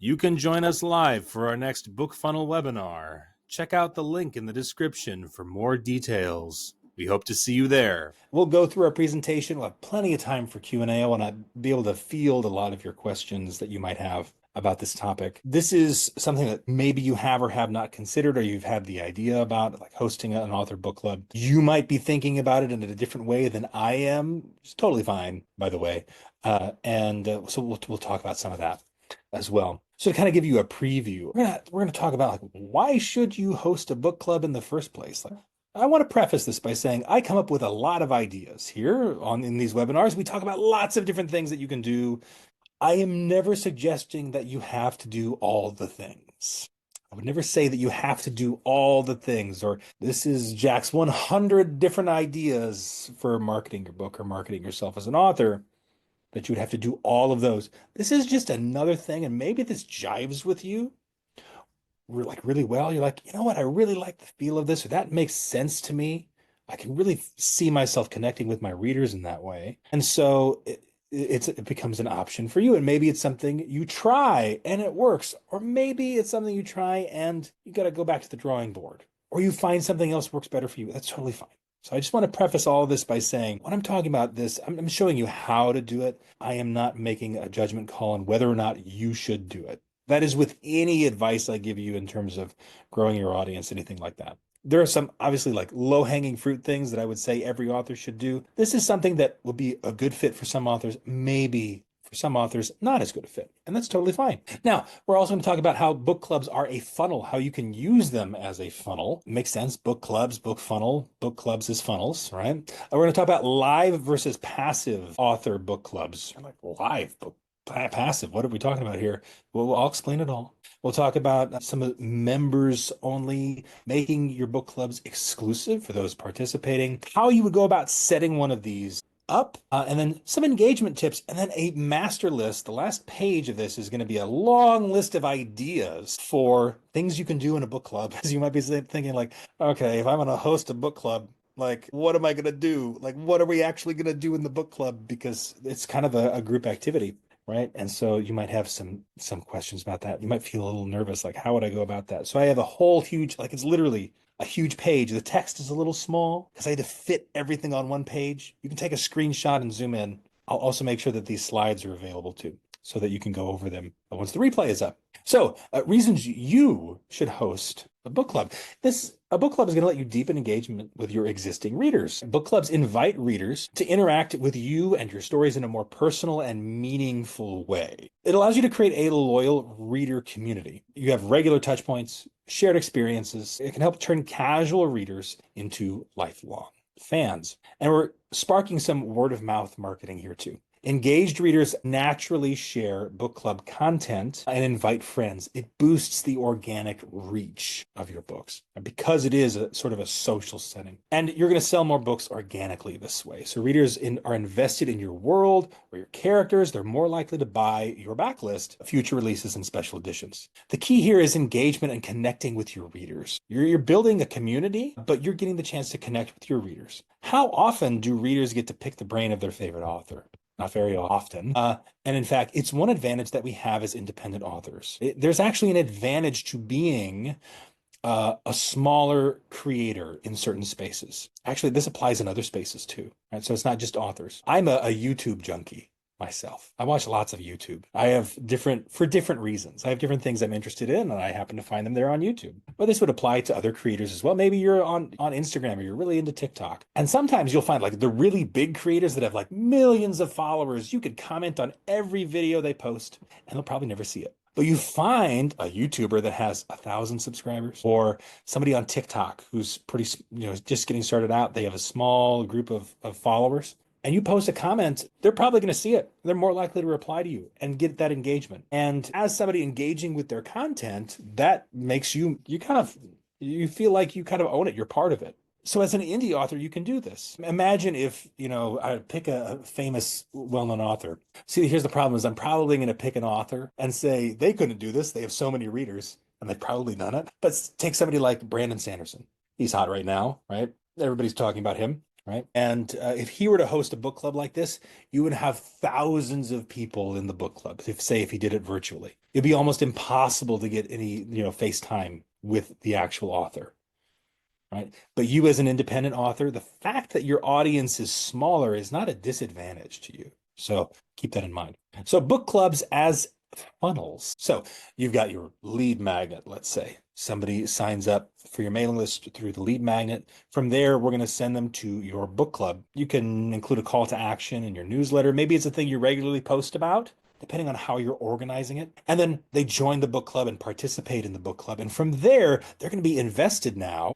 You can join us live for our next BookFunnel webinar. Check out the link in the description for more details. We hope to see you there. We'll go through our presentation. We'll have plenty of time for Q&A. I want to be able to field a lot of your questions that you might have about this topic. This is something that maybe you have or have not considered, or you've had the idea about, like hosting an author book club. You might be thinking about it in a different way than I am. It's totally fine, by the way. So we'll talk about some of that as well. So to kind of give you a preview, we're gonna talk about, like, why should you host a book club in the first place? Like, I want to preface this by saying I come up with a lot of ideas here in these webinars. We talk about lots of different things that you can do. I am never suggesting that you have to do all the things. I would never say that you have to do all the things, or this is Jack's 100 different ideas for marketing your book or marketing yourself as an author, that you would have to do all of those. This is just another thing, and maybe this jives with you really well. You're like, you know what? I really like the feel of this, or that makes sense to me. I can really see myself connecting with my readers in that way. And so it becomes an option for you. And maybe it's something you try and it works, or maybe it's something you try and you got to go back to the drawing board, or you find something else works better for you. That's totally fine. So I just want to preface all of this by saying, when I'm talking about this, I'm showing you how to do it. I am not making a judgment call on whether or not you should do it. That is with any advice I give you in terms of growing your audience, anything like that. There are some obviously like low-hanging fruit things that I would say every author should do. This is something that will be a good fit for some authors, maybe for some authors, not as good a fit. And that's totally fine. Now, we're also going to talk about how book clubs are a funnel, how you can use them as a funnel. Makes sense. Book clubs, book funnel, book clubs is funnels, right? We're going to talk about live versus passive author book clubs. Like live book passive. What are we talking about here? Well, I'll explain it all. We'll talk about some of members only, making your book clubs exclusive for those participating, how you would go about setting one of these up, and then some engagement tips, and then a master list. The last page of this is going to be a long list of ideas for things you can do in a book club. As you might be thinking, like, okay, if I'm going to host a book club, like, what am I going to do? Like, what are we actually going to do in the book club? Because it's kind of a group activity, right? And so you might have some questions about that. You might feel a little nervous, like, how would I go about that? So I have a whole huge, like, it's literally a huge page. The text is a little small because I had to fit everything on one page. You can take a screenshot and zoom in. I'll also make sure that these slides are available too, so that you can go over them once the replay is up. So reasons you should host a book club. A book club is going to let you deepen engagement with your existing readers. Book clubs invite readers to interact with you and your stories in a more personal and meaningful way. It allows you to create a loyal reader community. You have regular touch points, shared experiences. It can help turn casual readers into lifelong fans. And we're sparking some word of mouth marketing here too. Engaged readers naturally share book club content and invite friends. It boosts the organic reach of your books because it is a sort of a social setting. And you're going to sell more books organically this way. So readers are invested in your world or your characters. They're more likely to buy your backlist, future releases, and special editions. The key here is engagement and connecting with your readers. You're building a community, but you're getting the chance to connect with your readers. How often do readers get to pick the brain of their favorite author? Not very often. And in fact, it's one advantage that we have as independent authors. There's actually an advantage to being a smaller creator in certain spaces. Actually, this applies in other spaces too, right? So it's not just authors. I'm a YouTube junkie myself. I watch lots of YouTube. I have for different reasons. I have different things I'm interested in, and I happen to find them there on YouTube. But this would apply to other creators as well. Maybe you're on Instagram, or you're really into TikTok. And sometimes you'll find, like, the really big creators that have like millions of followers. You could comment on every video they post, and they'll probably never see it. But you find a YouTuber that has 1,000 subscribers, or somebody on TikTok who's pretty, just getting started out. They have a small group of followers. And you post a comment, they're probably going to see it. They're more likely to reply to you and get that engagement. And as somebody engaging with their content, that makes you feel like you kind of own it. You're part of it. So as an indie author, you can do this. Imagine if, I pick a famous, well-known author. See, here's the problem is I'm probably going to pick an author and say they couldn't do this. They have so many readers and they've probably done it. But take somebody like Brandon Sanderson. He's hot right now, right? Everybody's talking about him. right? And if he were to host a book club like this, you would have thousands of people in the book club. If he did it virtually, it'd be almost impossible to get any, FaceTime with the actual author, right? But you as an independent author, the fact that your audience is smaller is not a disadvantage to you. So keep that in mind. So book clubs as funnels. So you've got your lead magnet, let's say. Somebody signs up for your mailing list through the lead magnet. From there, we're going to send them to your book club. You can include a call to action in your newsletter. Maybe it's a thing you regularly post about, depending on how you're organizing it. And then they join the book club and participate in the book club. And from there, they're going to be invested now,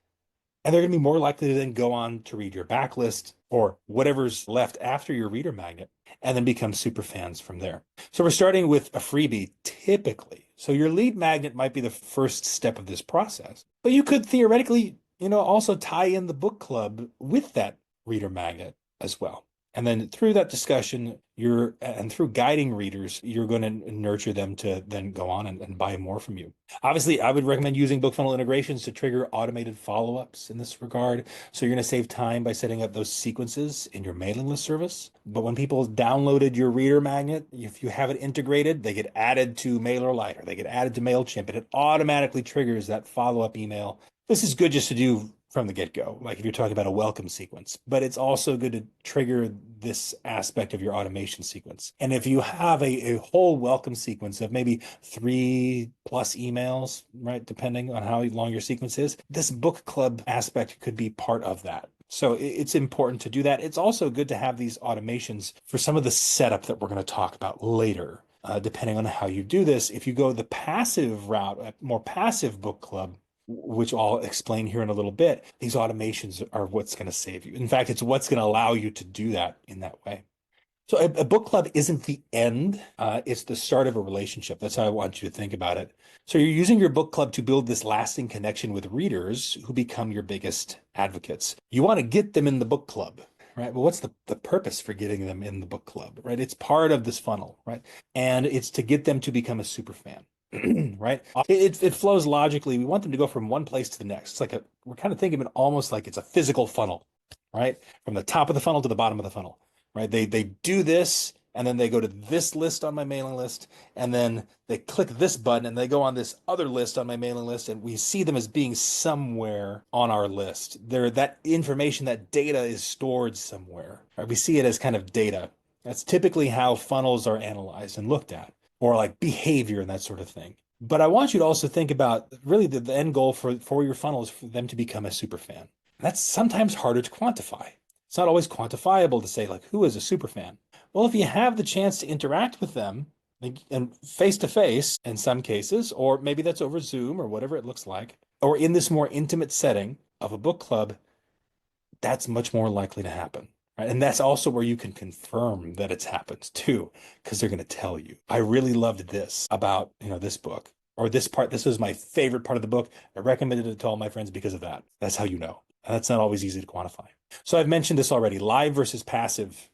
and they're going to be more likely to then go on to read your backlist or whatever's left after your reader magnet, and then become super fans from there. So we're starting with a freebie typically. So your lead magnet might be the first step of this process, but you could theoretically, also tie in the book club with that reader magnet as well. And then through that discussion, and through guiding readers, you're going to nurture them to then go on and buy more from you. Obviously, I would recommend using BookFunnel integrations to trigger automated follow-ups in this regard. So you're going to save time by setting up those sequences in your mailing list service. But when people downloaded your reader magnet, if you have it integrated, they get added to MailerLite or they get added to MailChimp, and it automatically triggers that follow-up email. This is good just to do from the get-go, like if you're talking about a welcome sequence, but it's also good to trigger this aspect of your automation sequence. And if you have a whole welcome sequence of maybe 3+ emails, right, depending on how long your sequence is, this book club aspect could be part of that. So it's important to do that. It's also good to have these automations for some of the setup that we're going to talk about later. Depending on how you do this, if you go the passive route, a more passive book club, which I'll explain here in a little bit, these automations are what's going to save you. In fact, it's what's going to allow you to do that in that way. So a book club isn't the end. It's the start of a relationship. That's how I want you to think about it. So you're using your book club to build this lasting connection with readers who become your biggest advocates. You want to get them in the book club, right? Well, what's the purpose for getting them in the book club, right? It's part of this funnel, right? And it's to get them to become a super fan. Right? It flows logically. We want them to go from one place to the next. It's like we're kind of thinking of it almost like it's a physical funnel, right? From the top of the funnel to the bottom of the funnel, right? They do this, and then they go to this list on my mailing list, and then they click this button and they go on this other list on my mailing list, and we see them as being somewhere on our list. That information, that data is stored somewhere, right? We see it as kind of data. That's typically how funnels are analyzed and looked at, or like behavior and that sort of thing. But I want you to also think about really the end goal for your funnel is for them to become a super fan. And that's sometimes harder to quantify. It's not always quantifiable to say, like, who is a super fan? Well, if you have the chance to interact with them and face to face in some cases, or maybe that's over Zoom or whatever it looks like, or in this more intimate setting of a book club, that's much more likely to happen. Right? And that's also where you can confirm that it's happened too, because they're going to tell you. I really loved this about, this book or this part. This was my favorite part of the book. I recommended it to all my friends because of that. That's how you know. And that's not always easy to quantify. So I've mentioned this already, live versus passive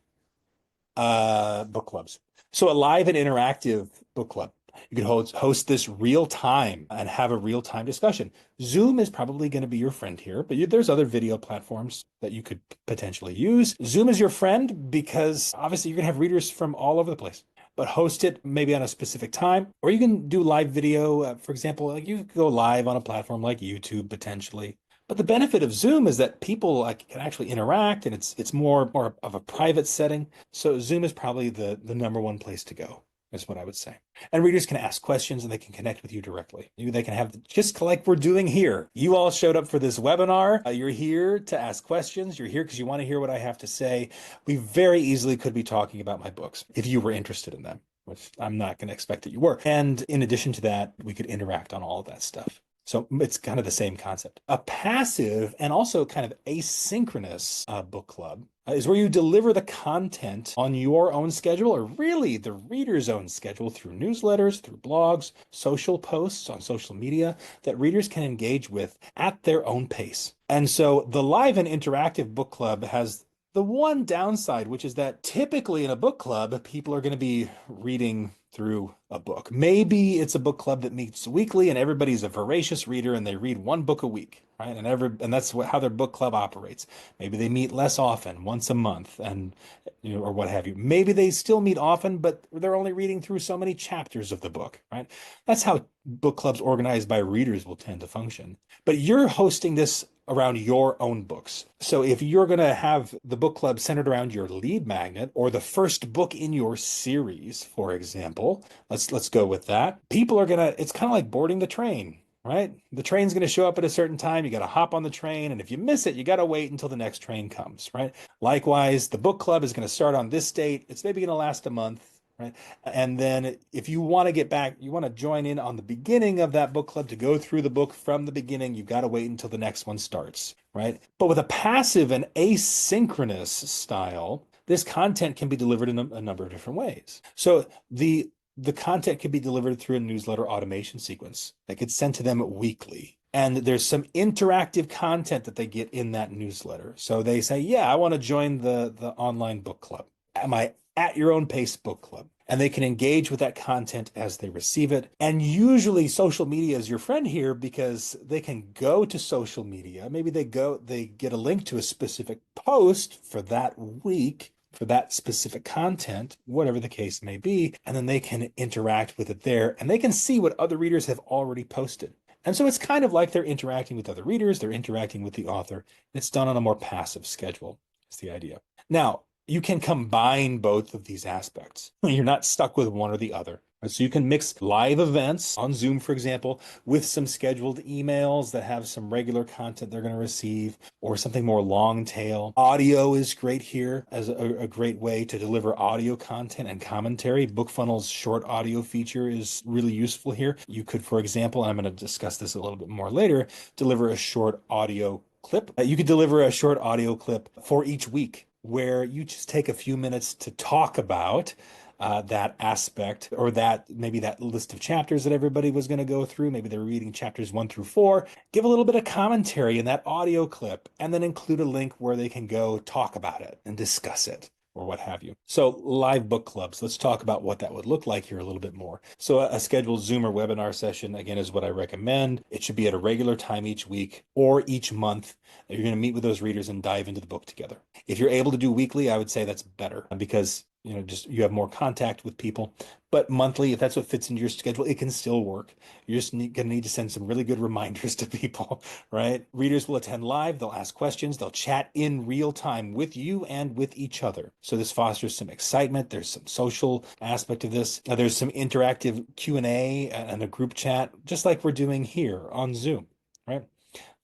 book clubs. So a live and interactive book club. You can host this real time and have a real time discussion. Zoom is probably going to be your friend here, but there's other video platforms that you could potentially use. Zoom is your friend because obviously you're going to have readers from all over the place, but host it maybe on a specific time, or you can do live video. For example, like you could go live on a platform like YouTube potentially. But the benefit of Zoom is that people can actually interact, and it's more of a private setting. So Zoom is probably the number one place to go, is what I would say. And readers can ask questions and they can connect with you directly. They can have, just like we're doing here. You all showed up for this webinar. You're here to ask questions. You're here because you want to hear what I have to say. We very easily could be talking about my books if you were interested in them, which I'm not going to expect that you were. And in addition to that, we could interact on all of that stuff. So it's kind of the same concept. A passive and also kind of asynchronous book club is where you deliver the content on your own schedule, or really the reader's own schedule, through newsletters, through blogs, social posts on social media that readers can engage with at their own pace. And so the live and interactive book club has the one downside, which is that typically in a book club, people are going to be reading through a book. Maybe it's a book club that meets weekly and everybody's a voracious reader and they read one book a week, right? And that's how their book club operates. Maybe they meet less often, once a month, and or what have you. Maybe they still meet often, but they're only reading through so many chapters of the book, right? That's how book clubs organized by readers will tend to function. But you're hosting this around your own books. So if you're going to have the book club centered around your lead magnet or the first book in your series, for example, let's go with that. People are going to, it's kind of like boarding the train, right? The train's going to show up at a certain time. You got to hop on the train. And if you miss it, you got to wait until the next train comes, right? Likewise, the book club is going to start on this date. It's maybe going to last a month. Right. And then if you want to get back, you want to join in on the beginning of that book club to go through the book from the beginning, you've got to wait until the next one starts, right? But with a passive and asynchronous style, this content can be delivered in a number of different ways. So the content can be delivered through a newsletter automation sequence that gets sent to them weekly. And there's some interactive content that they get in that newsletter. So they say, yeah, I want to join the online book club. Am I at your own pace book club? And they can engage with that content as they receive it. And usually social media is your friend here because they can go to social media. Maybe they get a link to a specific post for that week, for that specific content, whatever the case may be. And then they can interact with it there and they can see what other readers have already posted. And so it's kind of like they're interacting with other readers, they're interacting with the author. It's done on a more passive schedule, is the idea. Now, you can combine both of these aspects. You're not stuck with one or the other. So you can mix live events on Zoom, for example, with some scheduled emails that have some regular content they're going to receive or something more long tail. Audio is great here as a great way to deliver audio content and commentary. BookFunnel's short audio feature is really useful here. You could, for example, and I'm going to discuss this a little bit more later, deliver a short audio clip. You could deliver a short audio clip for each week, where you just take a few minutes to talk about that aspect or maybe that list of chapters that everybody was going to go through. Maybe they were reading chapters 1 through 4. Give a little bit of commentary in that audio clip and then include a link where they can go talk about it and discuss it, or what have you. So live book clubs, let's talk about what that would look like here a little bit more. So a scheduled Zoom or webinar session, again, is what I recommend. It should be at a regular time each week or each month. You're going to meet with those readers and dive into the book together. If you're able to do weekly, I would say that's better because you have more contact with people. But monthly, if that's what fits into your schedule, it can still work. You're just going to need to send some really good reminders to people, right? Readers will attend live, they'll ask questions, they'll chat in real time with you and with each other. So this fosters some excitement. There's some social aspect of this. There's some interactive Q&A and a group chat, just like we're doing here on Zoom, right?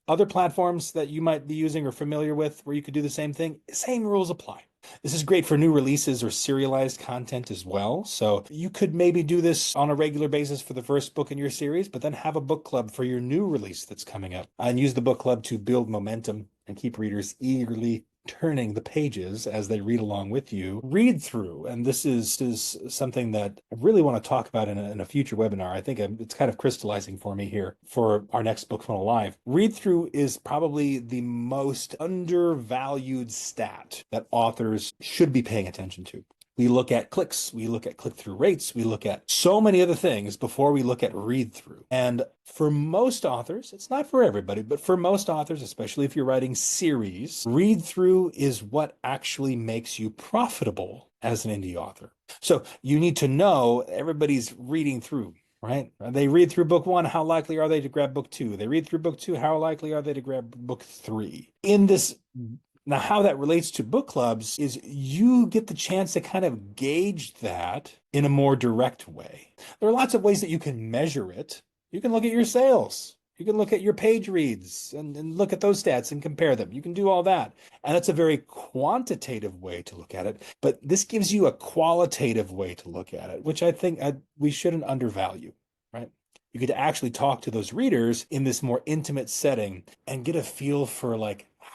Other platforms that you might be using or familiar with where you could do the same thing, same rules apply. This is great for new releases or serialized content as well. So you could maybe do this on a regular basis for the first book in your series, but then have a book club for your new release that's coming up and use the book club to build momentum and keep readers eagerly turning the pages as they read along with you. Read through, and this is something that I really want to talk about in a future webinar. I think it's kind of crystallizing for me here for our next BookFunnel Live. Read through is probably the most undervalued stat that authors should be paying attention to. We look at clicks, we look at click-through rates, we look at so many other things before we look at read-through. And for most authors, it's not for everybody, but for most authors, especially if you're writing series, read-through is what actually makes you profitable as an indie author. So you need to know everybody's reading through, right? They read through book 1, how likely are they to grab book 2? They read through book 2, how likely are they to grab book 3? Now, how that relates to book clubs is you get the chance to kind of gauge that in a more direct way. There are lots of ways that you can measure it. You can look at your sales. You can look at your page reads and look at those stats and compare them. You can do all that. And it's a very quantitative way to look at it. But this gives you a qualitative way to look at it, which I think we shouldn't undervalue, right? You get to actually talk to those readers in this more intimate setting and get a feel for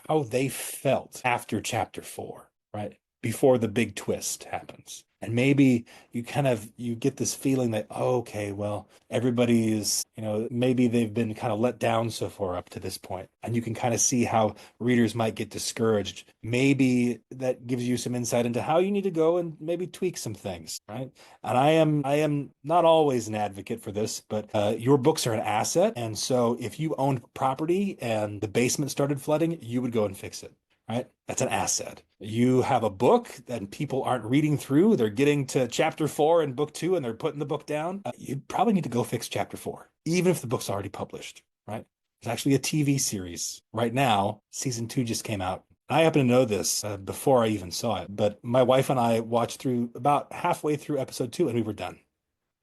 how they felt after chapter 4, right? Before the big twist happens. And maybe you get this feeling that, oh, okay, well, everybody is, maybe they've been kind of let down so far up to this point. And you can kind of see how readers might get discouraged. Maybe that gives you some insight into how you need to go and maybe tweak some things, right? And I am not always an advocate for this, but your books are an asset. And so if you owned property and the basement started flooding, you would go and fix it, right? That's an asset. You have a book that people aren't reading through. They're getting to chapter 4 in book 2 and they're putting the book down. You probably need to go fix chapter 4, even if the book's already published, right? There's actually a TV series right now. Season 2 just came out. I happen to know this before I even saw it, but my wife and I watched through about halfway through episode 2 and we were done.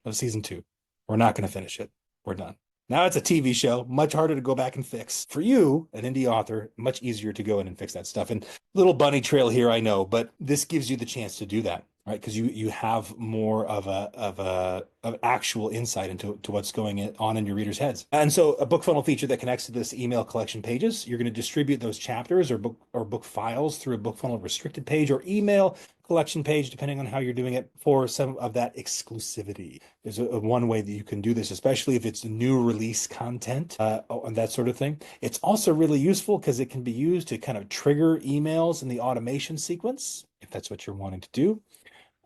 Of season 2. We're not going to finish it. We're done. Now it's a TV show, much harder to go back and fix. For you, an indie author, much easier to go in and fix that stuff. And little bunny trail here, I know, but this gives you the chance to do that, right? Because you have more of actual insight into what's going on in your readers' heads. And so a BookFunnel feature that connects to this email collection pages, you're going to distribute those chapters or book files through a BookFunnel restricted page or email collection page, depending on how you're doing it, for some of that exclusivity. There's one way that you can do this, especially if it's new release content and that sort of thing. It's also really useful because it can be used to kind of trigger emails in the automation sequence, if that's what you're wanting to do.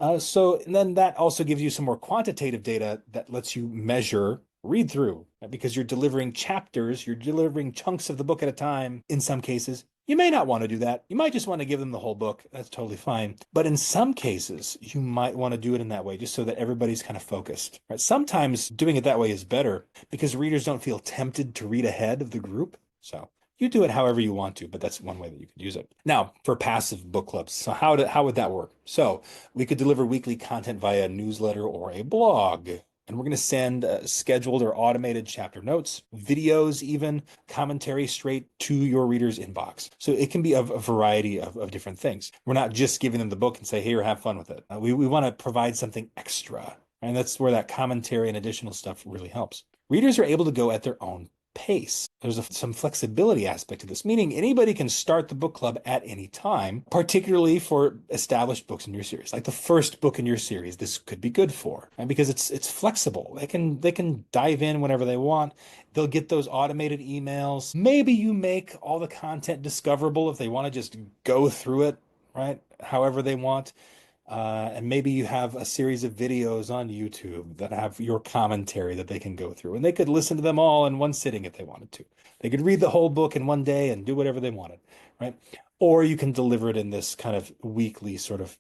And then that also gives you some more quantitative data that lets you measure read through, right? Because you're delivering chapters, you're delivering chunks of the book at a time in some cases. You may not want to do that. You might just want to give them the whole book. That's totally fine. But in some cases, you might want to do it in that way just so that everybody's kind of focused, right? Sometimes doing it that way is better because readers don't feel tempted to read ahead of the group. So you do it however you want to, but that's one way that you could use it. Now, for passive book clubs, so how would that work? So we could deliver weekly content via a newsletter or a blog. And we're going to send scheduled or automated chapter notes, videos, even commentary straight to your reader's inbox. So it can be a variety of different things. We're not just giving them the book and say, here, have fun with it. We want to provide something extra. And that's where that commentary and additional stuff really helps. Readers are able to go at their own pace. There's some flexibility aspect to this, meaning anybody can start the book club at any time, particularly for established books in your series. Like the first book in your series, this could be good for, right? Because it's flexible. They can dive in whenever they want. They'll get those automated emails. Maybe you make all the content discoverable if they want to just go through it, right? However they want. And maybe you have a series of videos on YouTube that have your commentary that they can go through, and they could listen to them all in one sitting if they wanted to. They could read the whole book in one day and do whatever they wanted, right? Or you can deliver it in this kind of weekly sort of.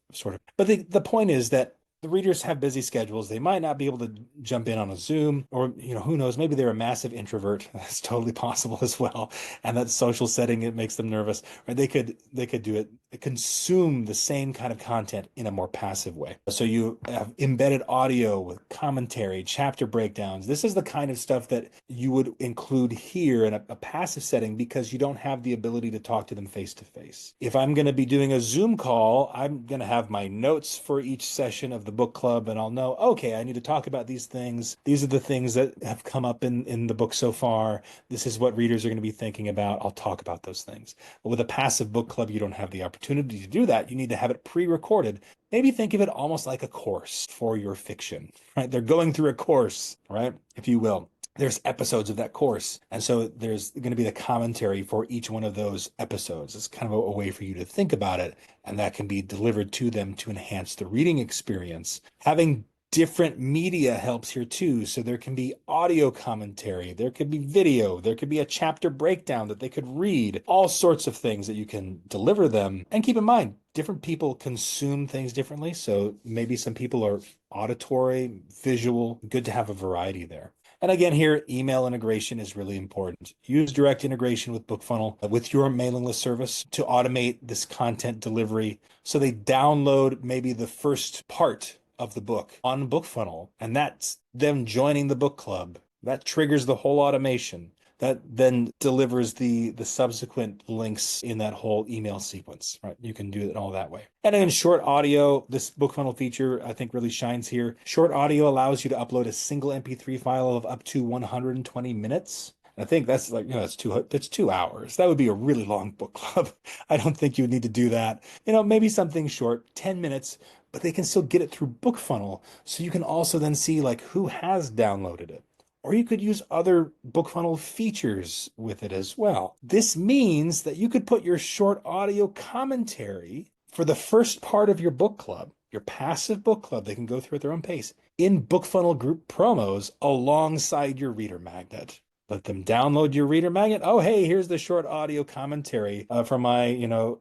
But the point is that the readers have busy schedules. They might not be able to jump in on a Zoom, or, who knows, maybe they're a massive introvert. That's totally possible as well. And that social setting, it makes them nervous. Or they could do it, consume the same kind of content in a more passive way. So you have embedded audio with commentary, chapter breakdowns. This is the kind of stuff that you would include here in a passive setting because you don't have the ability to talk to them face to face. If I'm going to be doing a Zoom call, I'm going to have my notes for each session of the book club, and I'll know, okay, I need to talk about these things. These are the things that have come up in the book so far. This is what readers are going to be thinking about. I'll talk about those things. But with a passive book club, you don't have the opportunity to do that. You need to have it pre-recorded. Maybe think of it almost like a course for your fiction, right? They're going through a course, right? If you will. There's episodes of that course. And so there's going to be the commentary for each one of those episodes. It's kind of a way for you to think about it. And that can be delivered to them to enhance the reading experience. Having different media helps here too. So there can be audio commentary, there could be video, there could be a chapter breakdown that they could read, all sorts of things that you can deliver them. And keep in mind, different people consume things differently. So maybe some people are auditory, visual, good to have a variety there. And again, here, email integration is really important. Use direct integration with BookFunnel, with your mailing list service to automate this content delivery. So they download maybe the first part of the book on BookFunnel, and that's them joining the book club. That triggers the whole automation. That then delivers the subsequent links in that whole email sequence, right? You can do it all that way. And in short audio, this BookFunnel feature, I think, really shines here. Short audio allows you to upload a single MP3 file of up to 120 minutes. I think that's like, that's 2 hours. That would be a really long book club. I don't think you would need to do that. Maybe something short, 10 minutes, but they can still get it through BookFunnel. So you can also then see like who has downloaded it. Or you could use other BookFunnel features with it as well. This means that you could put your short audio commentary for the first part of your book club, your passive book club, they can go through at their own pace, in BookFunnel group promos alongside your reader magnet. Let them download your reader magnet. Oh, hey, here's the short audio commentary from my,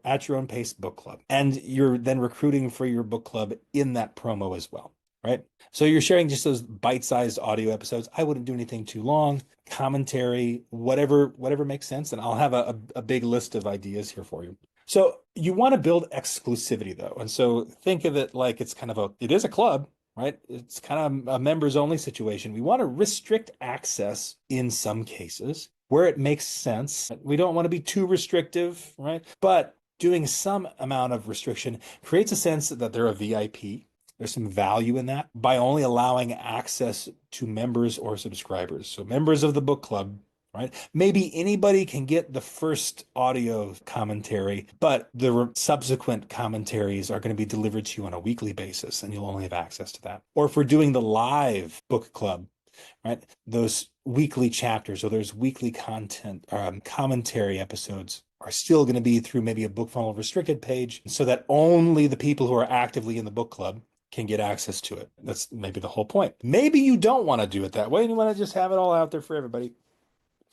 at your own pace book club. And you're then recruiting for your book club in that promo as well, right? So you're sharing just those bite-sized audio episodes. I wouldn't do anything too long. Commentary, whatever makes sense. And I'll have a big list of ideas here for you. So you want to build exclusivity though. And so think of it like it is a club, right? It's kind of a members only situation. We want to restrict access in some cases where it makes sense. We don't want to be too restrictive, right? But doing some amount of restriction creates a sense that they're a VIP. There's some value in that by only allowing access to members or subscribers. So members of the book club, right? Maybe anybody can get the first audio commentary, but the subsequent commentaries are going to be delivered to you on a weekly basis, and you'll only have access to that. Or if we're doing the live book club, right? Those weekly chapters or those weekly content commentary episodes are still going to be through maybe a BookFunnel restricted page so that only the people who are actively in the book club can get access to it. That's maybe the whole point. Maybe you don't want to do it that way and you want to just have it all out there for everybody,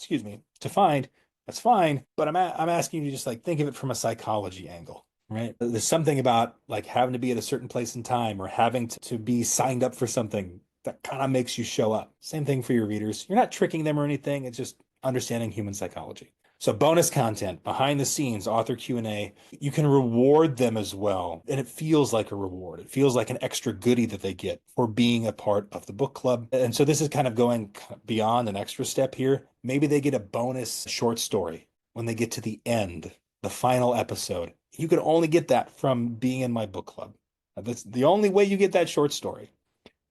to find. That's fine. But I'm asking you to just like think of it from a psychology angle, right? There's something about like having to be at a certain place and time or having to be signed up for something that kind of makes you show up. Same thing for your readers. You're not tricking them or anything. It's just understanding human psychology. So bonus content, behind the scenes, author Q&A, you can reward them as well. And it feels like a reward. It feels like an extra goodie that they get for being a part of the book club. And so this is kind of going beyond an extra step here. Maybe they get a bonus short story when they get to the end, the final episode. You can only get that from being in my book club. That's the only way you get that short story,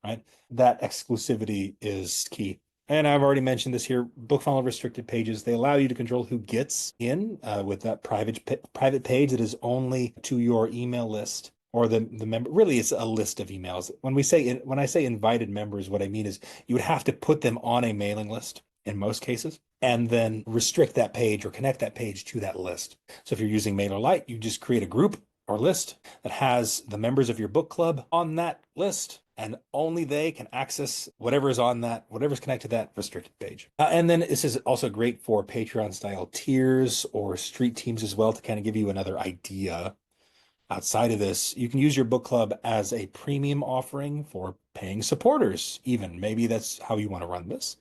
right? That exclusivity is key. And I've already mentioned this here, BookFunnel restricted pages, they allow you to control who gets in with that private page that is only to your email list or the member. Really, it's a list of emails. When I say invited members, what I mean is you would have to put them on a mailing list in most cases, and then restrict that page or connect that page to that list. So if you're using MailerLite, you just create a group or list that has the members of your book club on that list, and only they can access whatever's connected to that restricted page. And then this is also great for Patreon style tiers or street teams as well, to kind of give you another idea. Outside of this, you can use your book club as a premium offering for paying supporters, even. Maybe that's how you want to run this,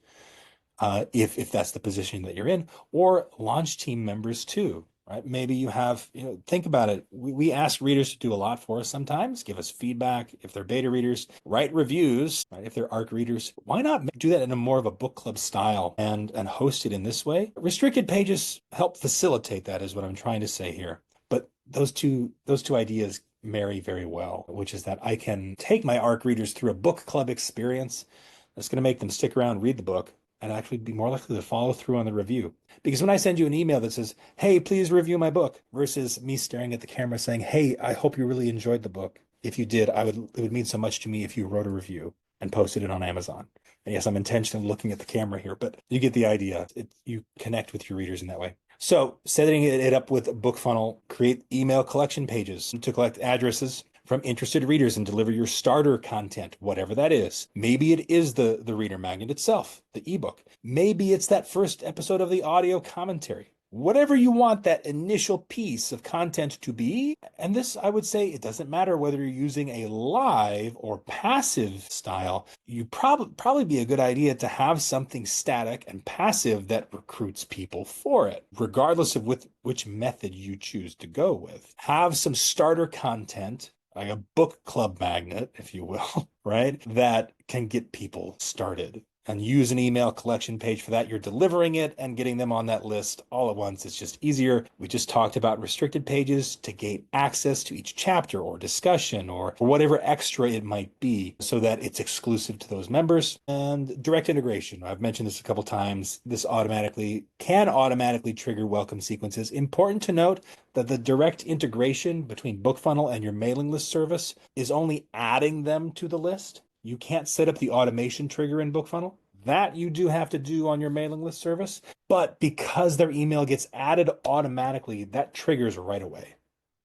if that's the position that you're in, or launch team members too. Right? Maybe you have, think about it. We ask readers to do a lot for us sometimes, give us feedback. If they're beta readers, write reviews, right? If they're ARC readers, why not do that in a more of a book club style and host it in this way? Restricted pages help facilitate that is what I'm trying to say here. But those two ideas marry very well, which is that I can take my ARC readers through a book club experience that's going to make them stick around, read the book, and actually be more likely to follow through on the review. Because when I send you an email that says, hey, please review my book, versus me staring at the camera saying, hey, I hope you really enjoyed the book. If you did, it would mean so much to me if you wrote a review and posted it on Amazon. And yes, I'm intentionally looking at the camera here, but you get the idea. You connect with your readers in that way. So setting it up with BookFunnel, create email collection pages to collect addresses from interested readers and deliver your starter content, whatever that is. Maybe it is the reader magnet itself, the ebook. Maybe it's that first episode of the audio commentary. Whatever you want that initial piece of content to be. And this, I would say, it doesn't matter whether you're using a live or passive style. You probably be a good idea to have something static and passive that recruits people for it, regardless of which method you choose to go with. Have some starter content, like a book club magnet, if you will, right? That can get people started. and use an email collection page for that. You're delivering it and getting them on that list all at once. It's just easier. We just talked about restricted pages to gain access to each chapter or discussion or whatever extra it might be so that it's exclusive to those members. And direct integration. I've mentioned this a couple times. This can automatically trigger welcome sequences. Important to note that the direct integration between BookFunnel and your mailing list service is only adding them to the list. You can't set up the automation trigger in BookFunnel. That you do have to do on your mailing list service. But because their email gets added automatically, that triggers right away.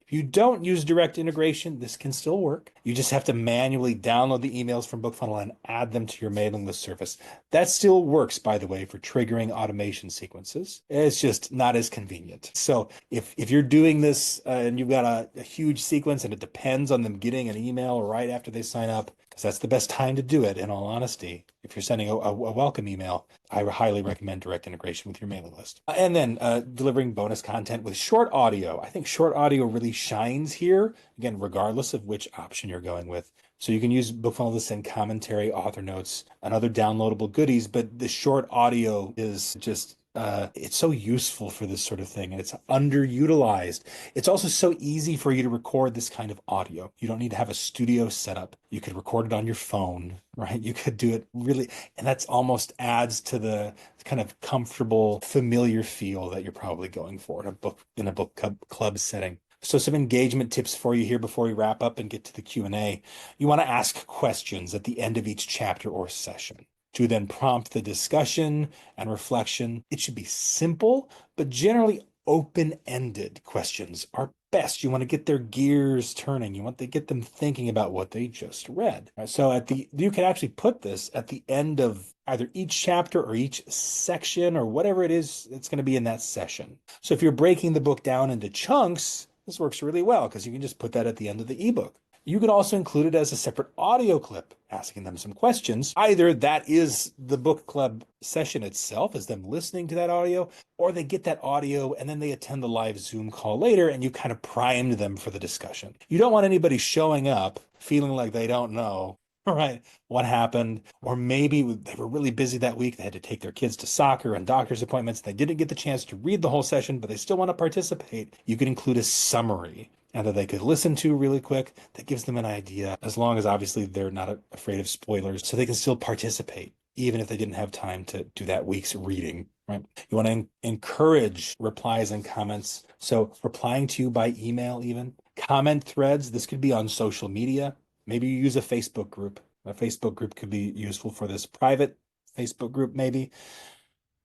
If you don't use direct integration, this can still work. You just have to manually download the emails from BookFunnel and add them to your mailing list service. That still works, by the way, for triggering automation sequences. It's just not as convenient. So if you're doing this and you've got a huge sequence and it depends on them getting an email right after they sign up, because that's the best time to do it, in all honesty. If you're sending a welcome email, I highly recommend direct integration with your mailing list. And then delivering bonus content with short audio. I think short audio really shines here, again, regardless of which option you're going with. So you can use BookFunnel to send commentary, author notes, and other downloadable goodies, but the short audio is just it's so useful for this sort of thing, and it's underutilized. It's also so easy for you to record this kind of audio. You don't need to have a studio set up. You could record it on your phone, right? You could do it really, and that's almost adds to the kind of comfortable, familiar feel that you're probably going for in a book club setting. So some engagement tips for you here before we wrap up and get to the Q&A. You want to ask questions at the end of each chapter or session to then prompt the discussion and reflection. It should be simple, but generally open-ended questions are best. You want to get their gears turning. You want to get them thinking about what they just read. So you can actually put this at the end of either each chapter or each section or whatever it is it's going to be in that session. So if you're breaking the book down into chunks, this works really well because you can just put that at the end of the ebook. You could also include it as a separate audio clip, asking them some questions. Either that is the book club session itself, as them listening to that audio, or they get that audio and then they attend the live Zoom call later and you kind of primed them for the discussion. You don't want anybody showing up feeling like they don't know, right, what happened, or maybe they were really busy that week. They had to take their kids to soccer and doctor's appointments. They didn't get the chance to read the whole session, but they still want to participate. You could include a summary and that they could listen to really quick. That gives them an idea, as long as obviously they're not afraid of spoilers, so they can still participate, even if they didn't have time to do that week's reading, right? You want to encourage replies and comments. So replying to you by email, even comment threads. This could be on social media. Maybe you use a Facebook group. A Facebook group could be useful for this. Private Facebook group, maybe.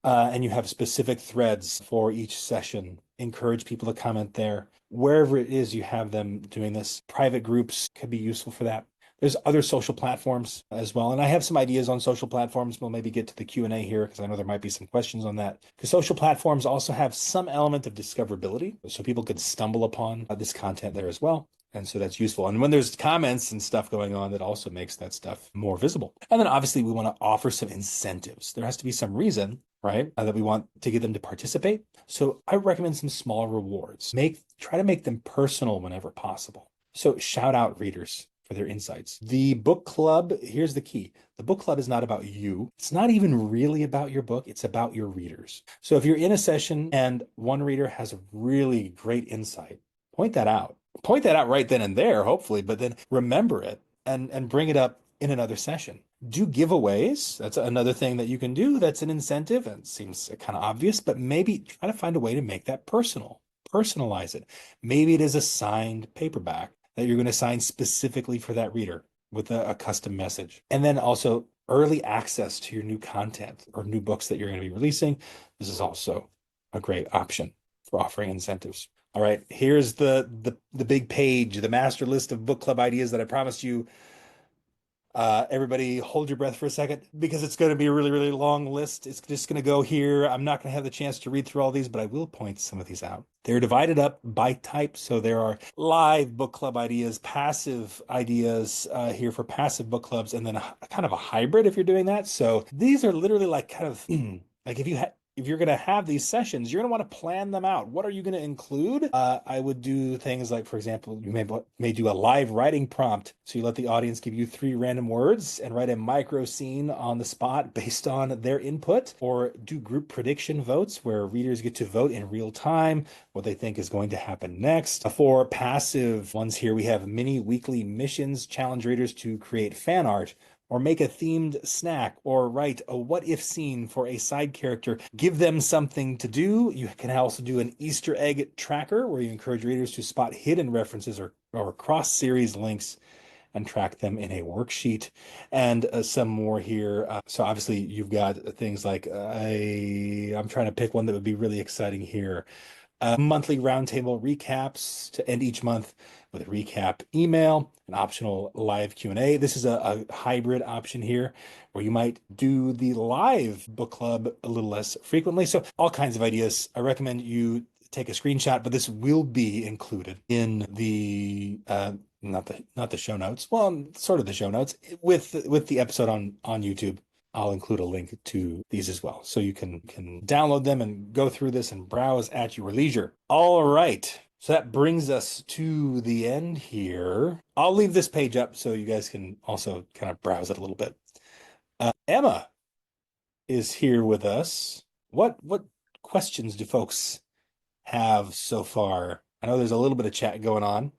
And you have specific threads for each session. Encourage people to comment there. Wherever it is you have them doing this, private groups could be useful for that. There's other social platforms as well. And I have some ideas on social platforms. We'll maybe get to the Q&A here because I know there might be some questions on that. Because social platforms also have some element of discoverability, so people could stumble upon this content there as well. And so that's useful. And when there's comments and stuff going on, that also makes that stuff more visible. And then obviously we want to offer some incentives. There has to be some reason, right, that we want to get them to participate. So I recommend some small rewards. Try to make them personal whenever possible. So shout out readers for their insights. The book club, here's the key. The book club is not about you. It's not even really about your book. It's about your readers. So if you're in a session and one reader has a really great insight, point that out. Point that out right then and there, hopefully, but then remember it and bring it up in another session. Do giveaways. That's another thing that you can do. That's an incentive, and it seems kind of obvious, but maybe try to find a way to make that personal. Personalize it. Maybe it is a signed paperback that you're going to sign specifically for that reader with a custom message. And then also early access to your new content or new books that you're going to be releasing. This is also a great option for offering incentives. All right, here's the big page, the master list of book club ideas that I promised you. Everybody hold your breath for a second because it's going to be a really, really long list. It's just going to go here. I'm not going to have the chance to read through all these, but I will point some of these out. They're divided up by type. So there are live book club ideas, passive ideas here for passive book clubs, and then kind of a hybrid if you're doing that. So these are literally like kind of like if you had if you're going to have these sessions, you're going to want to plan them out. What are you going to include? I would do things like, for example, you may do a live writing prompt. So you let the audience give you 3 random words and write a micro scene on the spot based on their input, or do group prediction votes where readers get to vote in real time what they think is going to happen next. For passive ones here, we have mini weekly missions, challenge readers to create fan art, or make a themed snack, or write a what if scene for a side character. Give them something to do. You can also do an Easter egg tracker where you encourage readers to spot hidden references or cross-series links and track them in a worksheet. And some more here. So obviously you've got things like I'm trying to pick one that would be really exciting here. Monthly roundtable recaps to end each month with a recap email, an optional live Q&A. This is a hybrid option here where you might do the live book club a little less frequently. So all kinds of ideas. I recommend you take a screenshot, but this will be included in the not the show notes. Well, sort of the show notes with the episode on YouTube. I'll include a link to these as well. So you can download them and go through this and browse at your leisure. All right. So that brings us to the end here. I'll leave this page up so you guys can also kind of browse it a little bit. Emma is here with us. What questions do folks have so far? I know there's a little bit of chat going on.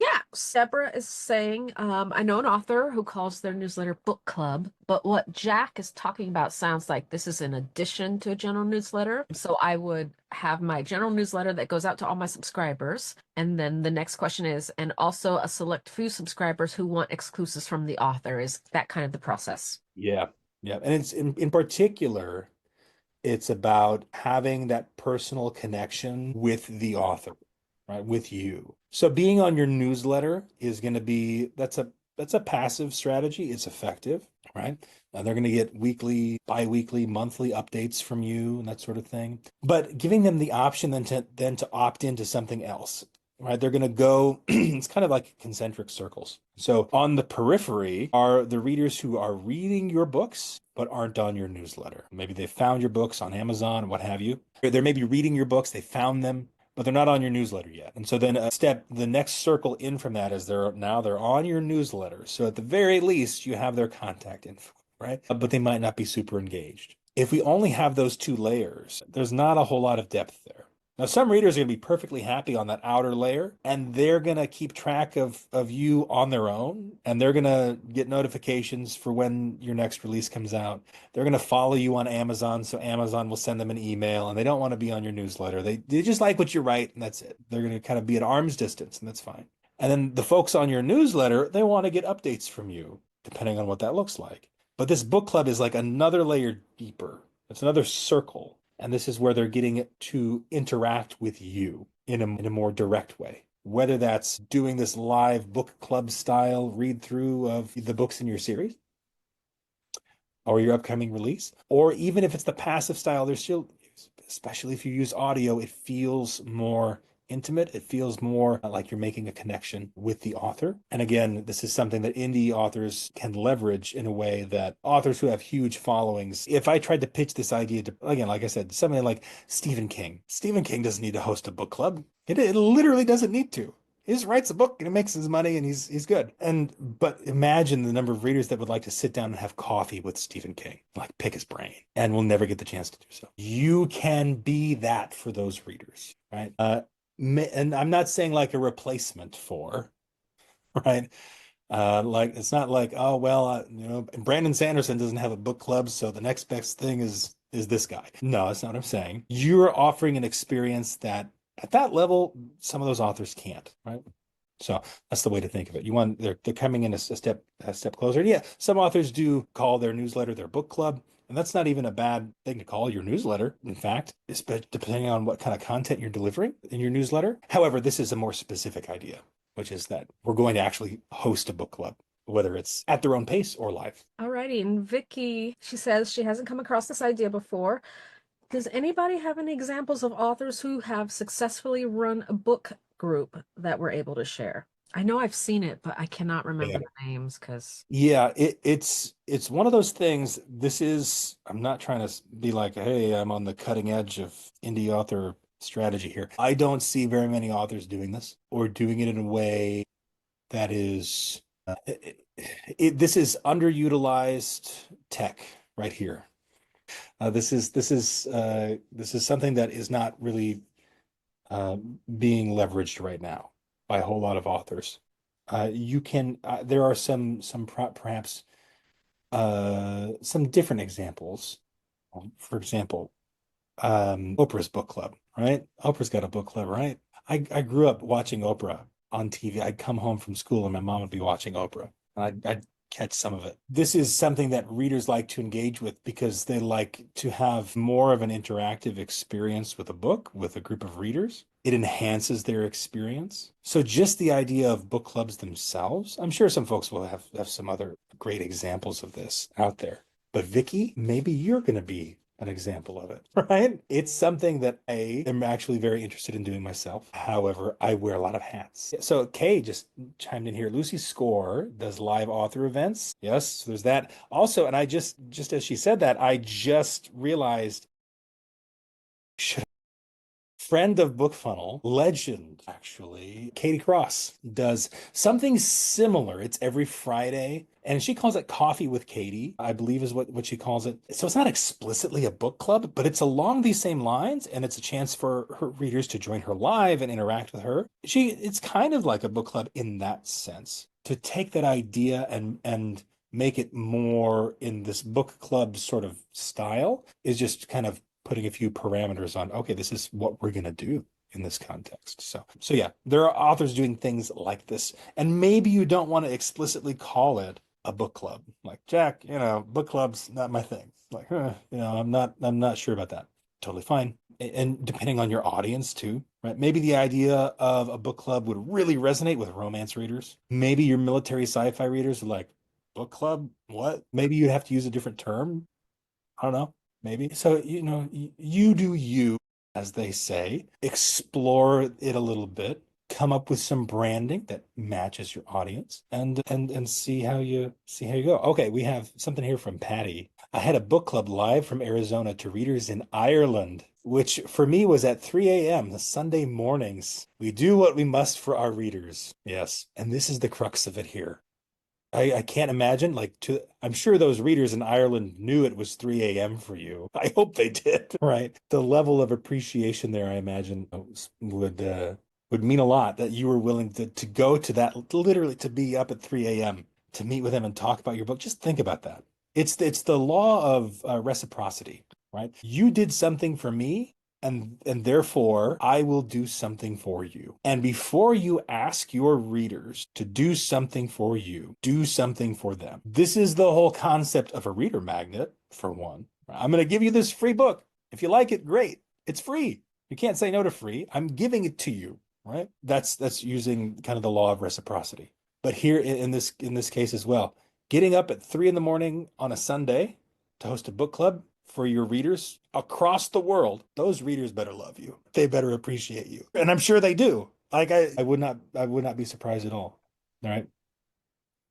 Yeah, Deborah is saying, I know an author who calls their newsletter book club, but what Jack is talking about sounds like this is in addition to a general newsletter. So I would have my general newsletter that goes out to all my subscribers. And then the next question is, and also a select few subscribers who want exclusives from the author. Is that kind of the process? Yeah. Yeah. And it's in particular, it's about having that personal connection with the author, right? With you. So being on your newsletter is going to be that's a passive strategy. It's effective, right? They're going to get weekly, bi-weekly, monthly updates from you and that sort of thing. But giving them the option then to opt into something else, right? They're going to go, it's kind of like concentric circles. So on the periphery are the readers who are reading your books but aren't on your newsletter. Maybe they found your books on Amazon, what have you. They may be reading your books, they found them, but they're not on your newsletter yet. And so then the next circle in from that is they're on your newsletter. So at the very least, you have their contact info, right? But they might not be super engaged. If we only have those 2 layers, there's not a whole lot of depth there. Now, some readers are going to be perfectly happy on that outer layer, and they're going to keep track of you on their own, and they're going to get notifications for when your next release comes out. They're going to follow you on Amazon, so Amazon will send them an email, and they don't want to be on your newsletter. They just like what you write, and that's it. They're going to kind of be at arm's distance, and that's fine. And then the folks on your newsletter, they want to get updates from you, depending on what that looks like. But this book club is like another layer deeper. It's another circle. And this is where they're getting to interact with you in a more direct way. Whether that's doing this live book club style read through of the books in your series or your upcoming release, or even if it's the passive style, there's still, especially if you use audio, it feels more intimate. It feels more like you're making a connection with the author. And again, this is something that indie authors can leverage in a way that authors who have huge followings. If I tried to pitch this idea to, again, like I said, somebody like Stephen King doesn't need to host a book club. It literally doesn't need to. He just writes a book and he makes his money and he's good. But imagine the number of readers that would like to sit down and have coffee with Stephen King, like pick his brain, and will never get the chance to do so. You can be that for those readers, right? And I'm not saying like a replacement for, right? Like it's not like, oh well, Brandon Sanderson doesn't have a book club, so the next best thing is this guy. No, that's not what I'm saying. You're offering an experience that at that level, some of those authors can't, right? So that's the way to think of it. They're coming in a step closer. And yeah, some authors do call their newsletter their book club. And that's not even a bad thing to call your newsletter, in fact, depending on what kind of content you're delivering in your newsletter. However, this is a more specific idea, which is that we're going to actually host a book club, whether it's at their own pace or live. Alrighty, and Vicky, she says she hasn't come across this idea before. Does anybody have any examples of authors who have successfully run a book group that we're able to share? I know I've seen it, but I cannot remember Yeah. the names because Yeah, it's one of those things. This is, I'm not trying to be like, hey, I'm on the cutting edge of indie author strategy here. I don't see very many authors doing this or doing it in a way that is this is underutilized tech right here. This is something that is not really being leveraged right now by a whole lot of authors. You can there are some perhaps some different examples. For example, Oprah's book club, right? Oprah's got a book club, right? I grew up watching Oprah on TV. I'd come home from school and my mom would be watching Oprah, and I'd catch some of it. This is something that readers like to engage with because they like to have more of an interactive experience with a book, with a group of readers. It enhances their experience. So just the idea of book clubs themselves, I'm sure some folks will have some other great examples of this out there. But Vicky, maybe you're going to be an example of it, right? It's something that I am actually very interested in doing myself. However, I wear a lot of hats. So Kay just chimed in here. Lucy Score does live author events. Yes, so there's that. Also, and I just as she said that, I just realized should friend of BookFunnel, legend actually, Katie Cross does something similar. It's every Friday, and she calls it Coffee with Katie, I believe is what she calls it. So it's not explicitly a book club, but it's along these same lines, and it's a chance for her readers to join her live and interact with her. It's kind of like a book club in that sense. To take that idea and make it more in this book club sort of style is just kind of putting a few parameters on, okay, this is what we're going to do in this context. So yeah, there are authors doing things like this. And maybe you don't want to explicitly call it a book club. Like, Jack, book club's not my thing. Like, I'm not sure about that. Totally fine. And depending on your audience too, right? Maybe the idea of a book club would really resonate with romance readers. Maybe your military sci-fi readers are like, book club? What? Maybe you'd have to use a different term. I don't know, maybe. So, you do you, as they say, explore it a little bit, come up with some branding that matches your audience and see how you go. Okay, we have something here from Patty. I had a book club live from Arizona to readers in Ireland, which for me was at 3 a.m. the Sunday mornings. We do what we must for our readers. Yes. And this is the crux of it here. I can't imagine I'm sure those readers in Ireland knew it was 3 a.m. for you. I hope they did, right? The level of appreciation there, I imagine, would mean a lot that you were willing to go to that, literally to be up at 3 a.m. to meet with them and talk about your book. Just think about that. It's the law of reciprocity, right? You did something for me, and therefore I will do something for you. And before you ask your readers to do something for you, do something for them. This is the whole concept of a reader magnet, for one. I'm going to give you this free book. If you like it, great. It's free. You can't say no to free. I'm giving it to you, right? That's using kind of the law of reciprocity. But here in this case as well, getting up at 3 in the morning on a Sunday to host a book club for your readers across the world, those readers better love you. They better appreciate you. And I'm sure they do. Like I would not be surprised at all. All right.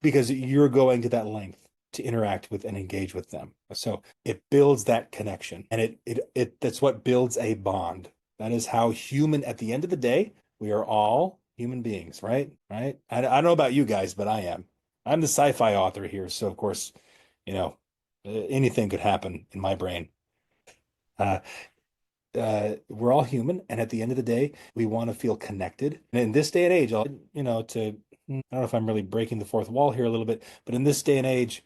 Because you're going to that length to interact with and engage with them. So it builds that connection. And it that's what builds a bond. That is how human, at the end of the day, we are all human beings, right? Right. I don't know about you guys, but I am. I'm the sci-fi author here, so of course, you know, anything could happen in my brain. Uh, we're all human, and at the end of the day, we want to feel connected. And in this day and age, I don't know if I'm really breaking the fourth wall here a little bit, but in this day and age,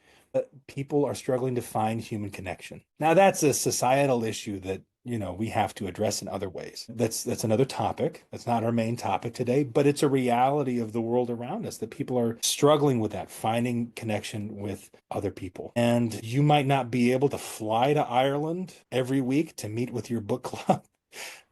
people are struggling to find human connection. Now, that's a societal issue that, we have to address in other ways. That's another topic. That's not our main topic today, but it's a reality of the world around us that people are struggling with that, finding connection with other people. And you might not be able to fly to Ireland every week to meet with your book club,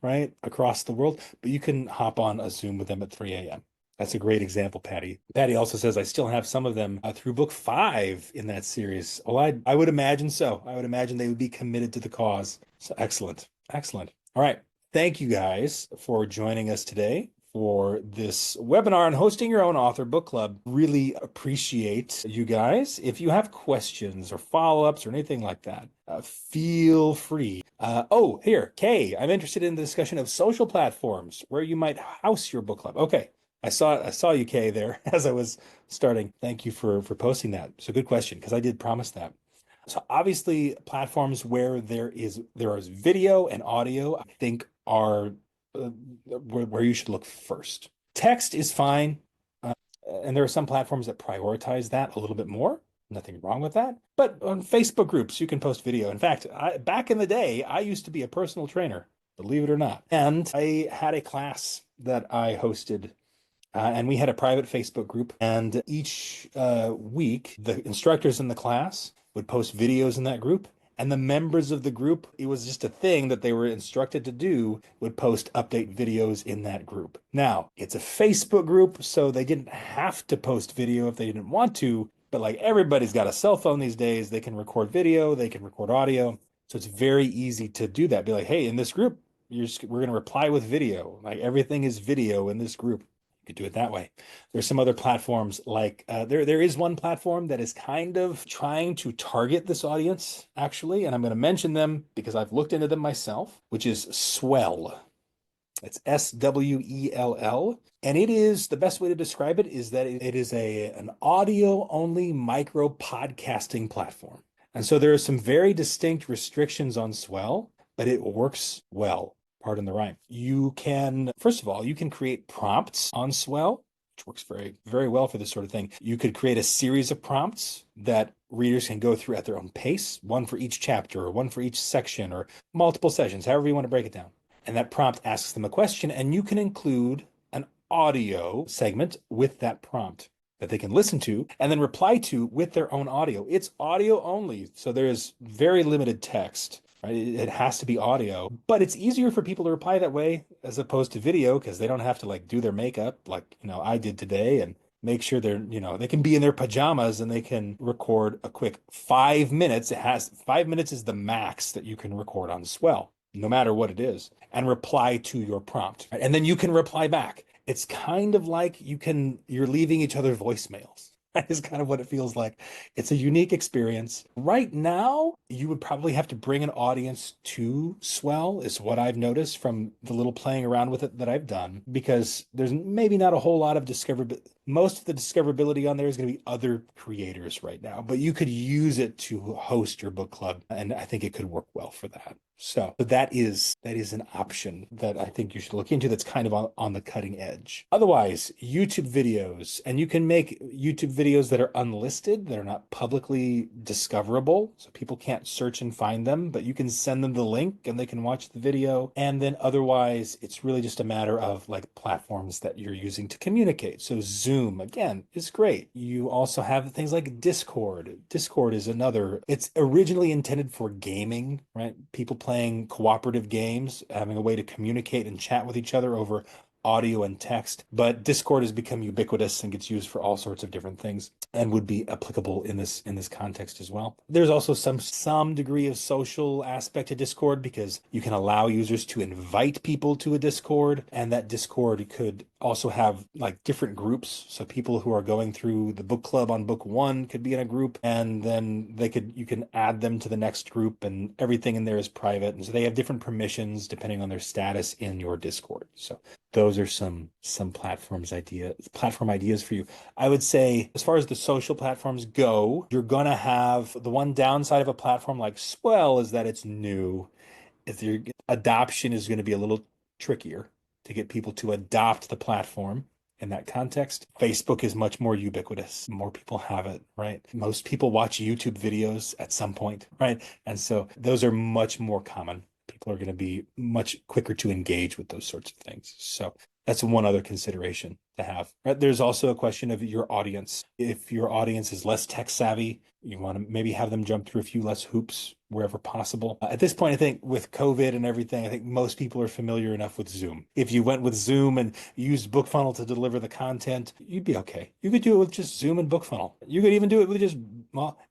right, across the world, but you can hop on a Zoom with them at 3 a.m. That's a great example, Patty. Patty also says, I still have some of them through book 5 in that series. Well, I would imagine so. I would imagine they would be committed to the cause. So excellent. Excellent. All right. Thank you guys for joining us today for for this webinar on hosting your own author book club. Really appreciate you guys. If you have questions or follow-ups or anything like that, feel free. Oh, here, Kay, I'm interested in the discussion of social platforms where you might house your book club. Okay. I saw you, Kay, there as I was starting. Thank you for posting that. So good question, because I did promise that. So obviously platforms where there is video and audio, I think are where you should look first. Text is fine. And there are some platforms that prioritize that a little bit more. Nothing wrong with that. But on Facebook groups, you can post video. In fact, back in the day, I used to be a personal trainer, believe it or not. And I had a class that I hosted and we had a private Facebook group, and each week, the instructors in the class would post videos in that group, and the members of the group, it was just a thing that they were instructed to do, would post update videos in that group. Now, it's a Facebook group, so they didn't have to post video if they didn't want to, but like everybody's got a cell phone these days, they can record video, they can record audio, so it's very easy to do that. Be like, hey, in this group, we're going to reply with video. Like everything is video in this group. Could do it that way. There's some other platforms like there is one platform that is kind of trying to target this audience actually, and I'm going to mention them because I've looked into them myself, which is Swell. It's SWELL, and it is, the best way to describe it is that it is an audio only micro podcasting platform. And so there are some very distinct restrictions on Swell, but it works well. Pardon the rhyme. You can, first of all, you can create prompts on Swell, which works very, very well for this sort of thing. You could create a series of prompts that readers can go through at their own pace, one for each chapter or one for each section or multiple sessions, however you want to break it down. And that prompt asks them a question, and you can include an audio segment with that prompt that they can listen to and then reply to with their own audio. It's audio only, so there's very limited text. Right? It has to be audio, but it's easier for people to reply that way as opposed to video because they don't have to like do their makeup like, I did today and make sure they're, they can be in their pajamas and they can record a quick 5 minutes. 5 minutes is the max that you can record on Swell, no matter what it is, and reply to your prompt. Right? And then you can reply back. It's kind of like you're leaving each other voicemails. That is kind of what it feels like. It's a unique experience. Right now, you would probably have to bring an audience to Swell, is what I've noticed from the little playing around with it that I've done, because there's maybe not a whole lot of discoverability. Most of the discoverability on there is going to be other creators right now, but you could use it to host your book club, and I think it could work well for that. So that is an option that I think you should look into that's kind of on the cutting edge. Otherwise, YouTube videos, and you can make YouTube videos that are unlisted, that are not publicly discoverable, so people can't search and find them, but you can send them the link and they can watch the video. And then otherwise, it's really just a matter of like platforms that you're using to communicate. So Zoom, again, is great. You also have things like Discord. Discord is another, it's originally intended for gaming, right? People playing cooperative games, having a way to communicate and chat with each other over audio and text, but Discord has become ubiquitous and gets used for all sorts of different things and would be applicable in this context as well. There's also some degree of social aspect to Discord because you can allow users to invite people to a Discord, and that Discord could also have like different groups. So people who are going through the book club on book one could be in a group, and then you can add them to the next group, and everything in there is private. And so they have different permissions depending on their status in your Discord. So those are some platform ideas for you. I would say as far as the social platforms go, you're going to have the one downside of a platform like Swell is that it's new. If your adoption is going to be a little trickier to get people to adopt the platform in that context. Facebook is much more ubiquitous. More people have it, right? Most people watch YouTube videos at some point, right? And so those are much more common. People are going to be much quicker to engage with those sorts of things. So that's one other consideration to have. Right? There's also a question of your audience. If your audience is less tech savvy, you want to maybe have them jump through a few less hoops wherever possible. At this point, I think with COVID and everything, I think most people are familiar enough with Zoom. If you went with Zoom and used BookFunnel to deliver the content, you'd be okay. You could do it with just Zoom and BookFunnel. You could even do it with just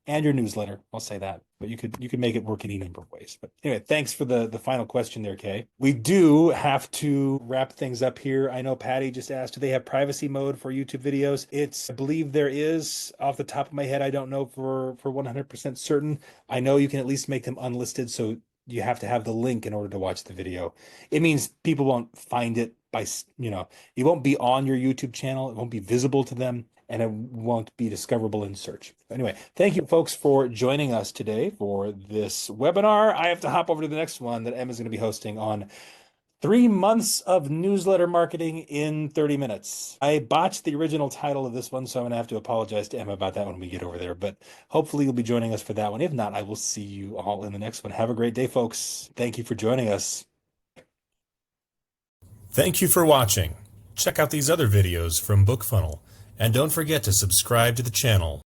and your newsletter. I'll say that, but you could make it work any number of ways. But anyway, thanks for the final question there, Kay. We do have to wrap things up here. I know Patty just asked, do they have privacy mode for YouTube videos? I believe there is. Off the top of my head, I don't know for 100% certain. I know you can at least make them unlisted, so you have to have the link in order to watch the video. It means people won't find it by, it won't be on your YouTube channel. It won't be visible to them, and it won't be discoverable in search. Anyway, thank you folks for joining us today for this webinar. I have to hop over to the next one that Emma's going to be hosting on 3 months of newsletter marketing in 30 minutes. I botched the original title of this one, so I'm going to have to apologize to Emma about that when we get over there, but hopefully you'll be joining us for that one. If not, I will see you all in the next one. Have a great day, folks. Thank you for joining us. Thank you for watching. Check out these other videos from BookFunnel, and don't forget to subscribe to the channel.